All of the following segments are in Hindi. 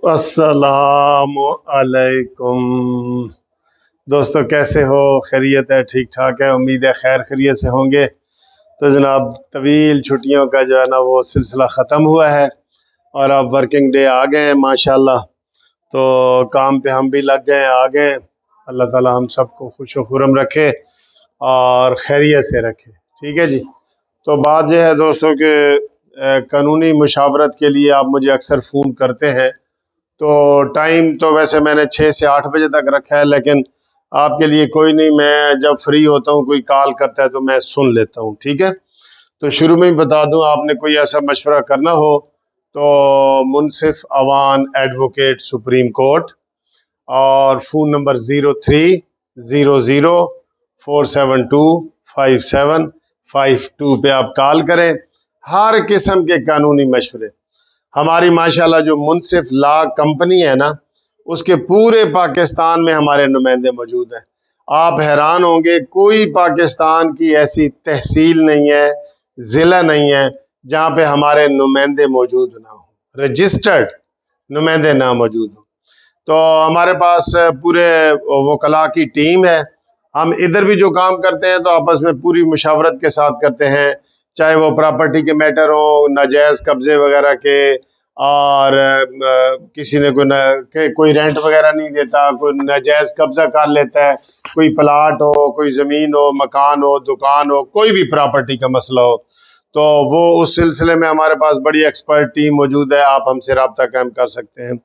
अस्सलामु अलैकुम। दोस्तों कैसे हो? खैरियत है? ठीक ठाक है? उम्मीद है खैर खैरियत से होंगे। तो जनाब, तवील छुट्टियों का जो है ना वो सिलसिला ख़त्म हुआ है और अब वर्किंग डे आ गए हैं माशाल्लाह। तो काम पे हम भी लग गए, आ गए। अल्लाह ताला हम सबको खुश व खुरम रखे और खैरियत से रखे। ठीक है जी। तो बात यह है दोस्तों कि कानूनी मुशावरत के लिए आप मुझे अक्सर फ़ोन करते हैं। तो टाइम तो वैसे मैंने 6 से 8 बजे तक रखा है, लेकिन आपके लिए कोई नहीं, मैं जब फ्री होता हूँ कोई कॉल करता है तो मैं सुन लेता हूँ। ठीक है। तो शुरू में ही बता दूं, आपने कोई ऐसा मशवरा करना हो तो मुनसिफ अवान एडवोकेट सुप्रीम कोर्ट और फ़ोन नंबर 0300472575 पे आप कॉल करें। हर किस्म के कानूनी मशवरे हमारी माशाल्लाह जो मुनसिफ लॉ कंपनी है ना, उसके पूरे पाकिस्तान में हमारे नुमाइंदे मौजूद हैं। आप हैरान होंगे, कोई पाकिस्तान की ऐसी तहसील नहीं है, ज़िला नहीं है जहाँ पे हमारे नुमाइंदे मौजूद ना हो, रजिस्टर्ड नुमाइंदे ना मौजूद हो। तो हमारे पास पूरे वकला की टीम है। हम इधर भी जो काम करते हैं तो आपस में पूरी मुशावरत के साथ करते हैं, चाहे वो प्रॉपर्टी के मैटर हो, नाजायज़ कब्जे वगैरह के, और किसी ने कोई रेंट वगैरह नहीं देता, कोई नाजायज़ कब्जा कर लेता है, कोई प्लाट हो, कोई ज़मीन हो, मकान हो, दुकान हो, कोई भी प्रॉपर्टी का मसला हो, तो वो उस सिलसिले में हमारे पास बड़ी एक्सपर्ट टीम मौजूद है। आप हमसे रब्ता कायम कर सकते हैं।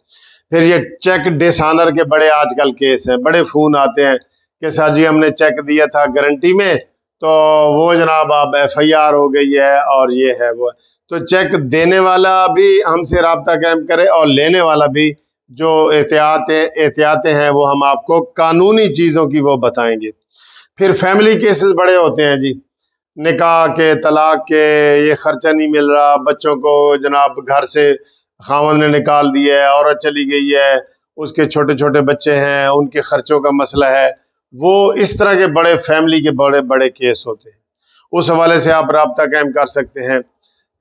फिर ये चेक डिसऑनर के बड़े आजकल केस हैं, बड़े फ़ोन आते हैं कि सर जी हमने चेक दिया था गारंटी में, तो वो जनाब अब FIR हो गई है और ये है वो है। तो चेक देने वाला भी हमसे रब्ता कायम करे और लेने वाला भी, जो एहतियातें हैं वो हम आपको कानूनी चीज़ों की वो बताएंगे। फिर फैमिली केसेस बड़े होते हैं जी, निकाह के, तलाक के, ये खर्चा नहीं मिल रहा, बच्चों को जनाब घर से खावंद ने निकाल दिया है, औरत चली गई है, उसके छोटे छोटे बच्चे हैं, उनके खर्चों का मसला है। वो इस तरह के बड़े फैमिली के बड़े बड़े केस होते हैं, उस हवाले से आप रब्ता कायम कर सकते हैं।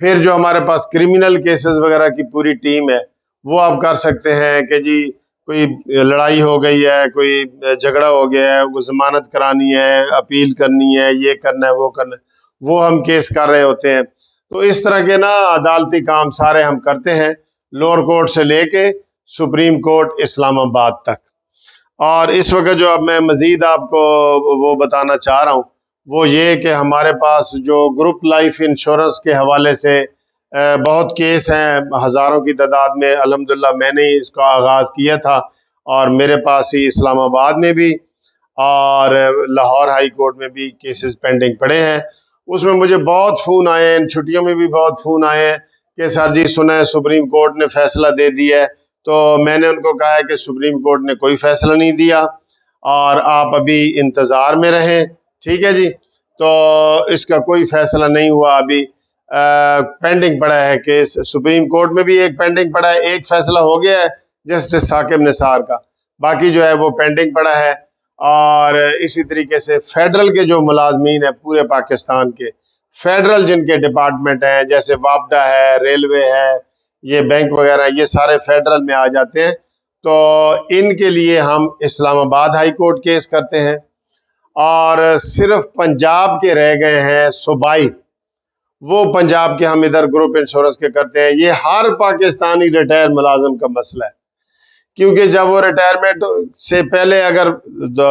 फिर जो हमारे पास क्रिमिनल केसेस वगैरह की पूरी टीम है, वो आप कर सकते हैं कि जी कोई लड़ाई हो गई है, कोई झगड़ा हो गया है, वो जमानत करानी है, अपील करनी है, ये करना है, वो करना है, वो हम केस कर रहे होते हैं। तो इस तरह के ना अदालती काम सारे हम करते हैं, लोअर कोर्ट से लेके सुप्रीम कोर्ट इस्लामाबाद तक। और इस वक्त जो अब मैं मज़ीद आपको वो बताना चाह रहा हूँ वो ये कि हमारे पास जो ग्रुप लाइफ इंश्योरेंस के हवाले से बहुत केस हैं, हज़ारों की तादाद में। अल्हम्दुलिल्लाह मैंने ही इसका आगाज़ किया था और मेरे पास ही इस्लामाबाद में भी और लाहौर हाई कोर्ट में भी केसेस पेंडिंग पड़े हैं। उसमें मुझे बहुत फ़ोन आए हैं, इन छुट्टियों में भी बहुत फ़ोन आए हैं कि सर जी सुना है सुप्रीम कोर्ट ने फ़ैसला दे दिया है। तो मैंने उनको कहा है कि सुप्रीम कोर्ट ने कोई फ़ैसला नहीं दिया और आप अभी इंतज़ार में रहें। ठीक है जी। तो इसका कोई फ़ैसला नहीं हुआ अभी, पेंडिंग पड़ा है केस। सुप्रीम कोर्ट में भी एक पेंडिंग पड़ा है, एक फ़ैसला हो गया है जस्टिस साकिब निसार का, बाकी जो है वो पेंडिंग पड़ा है। और इसी तरीके से फेडरल के जो मुलाजमीन है पूरे पाकिस्तान के, फेडरल जिनके डिपार्टमेंट हैं, जैसे वापडा है, रेलवे है, ये बैंक वगैरह, ये सारे फेडरल में आ जाते हैं। तो इनके लिए हम इस्लामाबाद हाई कोर्ट केस करते हैं। और सिर्फ पंजाब के रह गए हैं सूबाई, वो पंजाब के हम इधर ग्रुप इंश्योरेंस के करते हैं। ये हर पाकिस्तानी रिटायर मुलाजिम का मसला है, क्योंकि जब वो रिटायरमेंट से पहले अगर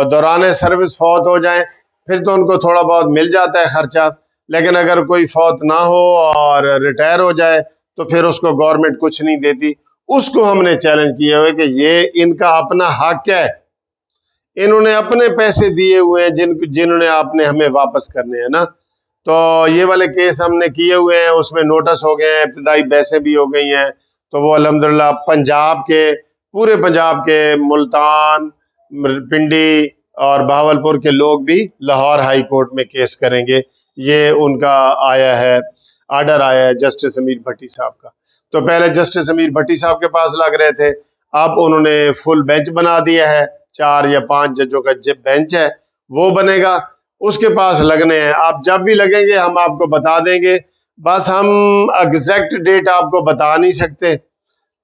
दौरान सर्विस फौत हो जाए फिर तो उनको थोड़ा बहुत मिल जाता है खर्चा, लेकिन अगर कोई फौत ना हो और रिटायर हो जाए तो फिर उसको गवर्नमेंट कुछ नहीं देती। उसको हमने चैलेंज किया हुआ है कि ये इनका अपना हक है, इन्होंने अपने पैसे दिए हुए हैं जिन्होंने आपने हमें वापस करने हैं ना। तो ये वाले केस हमने किए हुए हैं, उसमें नोटिस हो गए हैं, इब्तदाई बहसें भी हो गई हैं। तो वो अल्हम्दुलिल्लाह पंजाब के, पूरे पंजाब के मुल्तान, पिंडी और बहावलपुर के लोग भी लाहौर हाई कोर्ट में केस करेंगे। ये उनका आया है, आर्डर आया है जस्टिस अमीर भट्टी साहब का। तो पहले जस्टिस अमीर भट्टी साहब के पास लग रहे थे, अब उन्होंने फुल बेंच बना दिया है, 4 या 5 जजों का बेंच है वो बनेगा, उसके पास लगने हैं। आप जब भी लगेंगे हम आपको बता देंगे, बस हम एग्जैक्ट डेट आपको बता नहीं सकते,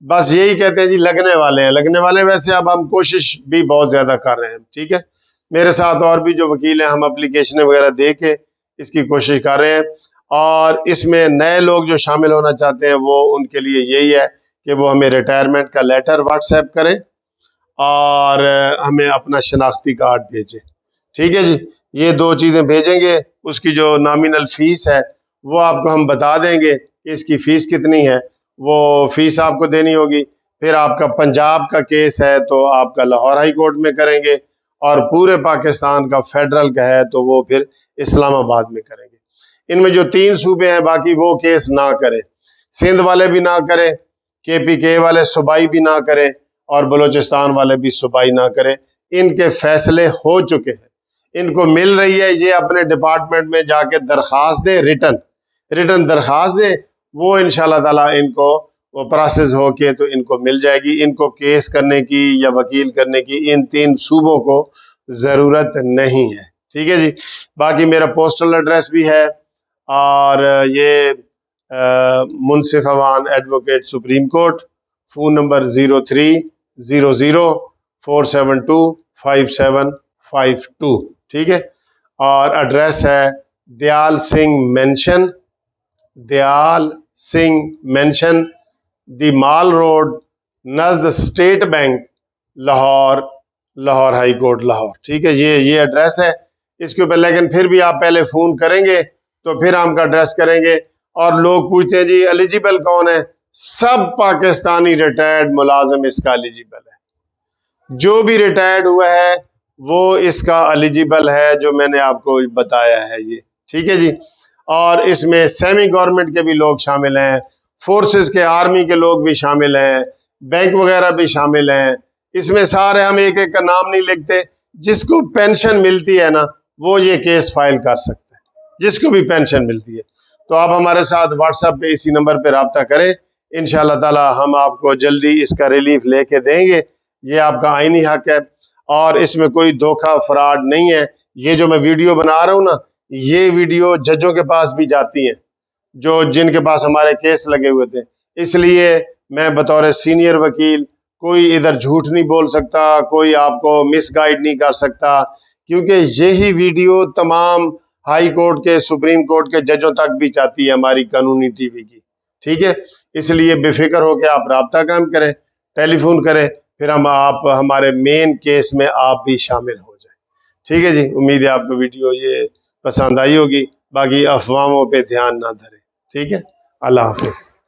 बस यही कहते हैं जी लगने वाले हैं, लगने वाले हैं। वैसे अब हम कोशिश भी बहुत ज्यादा कर रहे हैं, ठीक है। मेरे साथ और भी जो वकील हैं, हम एप्लीकेशन वगैरह दे के इसकी कोशिश कर रहे हैं। और इसमें नए लोग जो शामिल होना चाहते हैं वो उनके लिए यही है कि वो हमें रिटायरमेंट का लेटर व्हाट्सएप करें और हमें अपना शनाख्ती कार्ड भेजें, ठीक है जी। ये दो चीज़ें भेजेंगे, उसकी जो नॉमिनल फीस है वो आपको हम बता देंगे कि इसकी फ़ीस कितनी है, वो फ़ीस आपको देनी होगी। फिर आपका पंजाब का केस है तो आपका लाहौर हाई कोर्ट में करेंगे, और पूरे पाकिस्तान का फेडरल का है तो वो फिर इस्लामाबाद में करेंगे। इनमें जो 3 सूबे हैं बाकी वो केस ना करें, सिंध वाले भी ना करें, KPK वाले सूबाई भी ना करें, और बलूचिस्तान वाले भी सूबाई ना करें। इनके फैसले हो चुके हैं, इनको मिल रही है। ये अपने डिपार्टमेंट में जाके दरख्वास्त दें, रिटर्न दरख्वास्त दें, वो इंशाल्लाह ताला इनको वो प्रोसेस हो के तो इनको मिल जाएगी। इनको केस करने की या वकील करने की इन 3 सूबों को ज़रूरत नहीं है, ठीक है जी। बाकी मेरा पोस्टल एड्रेस भी है, और ये Munsif Awan advocate supreme court, phone number 030047255752, ठीक है। और एड्रेस है Dayal Singh mansion the mall road, नज़द state bank, Lahore, Lahore high court Lahore, ठीक है। ये एड्रेस है इसके ऊपर। लेकिन फिर भी आप पहले फ़ोन करेंगे तो फिर हम का एड्रेस करेंगे। और लोग पूछते हैं जी एलिजिबल कौन है, सब पाकिस्तानी रिटायर्ड मुलाजिम इसका एलिजिबल है। जो भी रिटायर्ड हुआ है वो इसका एलिजिबल है, जो मैंने आपको बताया है ये, ठीक है जी। और इसमें सेमी गवर्नमेंट के भी लोग शामिल हैं, फोर्सेस के आर्मी के लोग भी शामिल हैं, बैंक वगैरह भी शामिल हैं। इसमें सारे हम एक एक का नाम नहीं लिखते। जिसको पेंशन मिलती है ना वो ये केस फाइल कर सकते हैं, जिसको भी पेंशन मिलती है। तो आप हमारे साथ व्हाट्सएप पे इसी नंबर पे रब्ता करें, इंशाल्लाह ताला हम आपको जल्दी इसका रिलीफ लेके देंगे। ये आपका आईनी हक है, और इसमें कोई धोखा फ्रॉड नहीं है। ये जो मैं वीडियो बना रहा हूँ ना, ये वीडियो जजों के पास भी जाती है, जो जिनके पास हमारे केस लगे हुए थे। इसलिए मैं बतौर सीनियर वकील कोई इधर झूठ नहीं बोल सकता, कोई आपको मिसगाइड नहीं कर सकता, क्योंकि यही वीडियो तमाम हाई कोर्ट के, सुप्रीम कोर्ट के जजों तक भी जाती है हमारी कानूनी टीवी की, ठीक है। इसलिए बेफिक्र होकर आप रब्ता कायम करें, टेलीफोन करें, फिर हम आप हमारे मेन केस में आप भी शामिल हो जाए, ठीक है जी। उम्मीद है आपको वीडियो ये पसंद आई होगी। बाकी अफवाहों पे ध्यान ना धरें, ठीक है। अल्लाह हाफिज।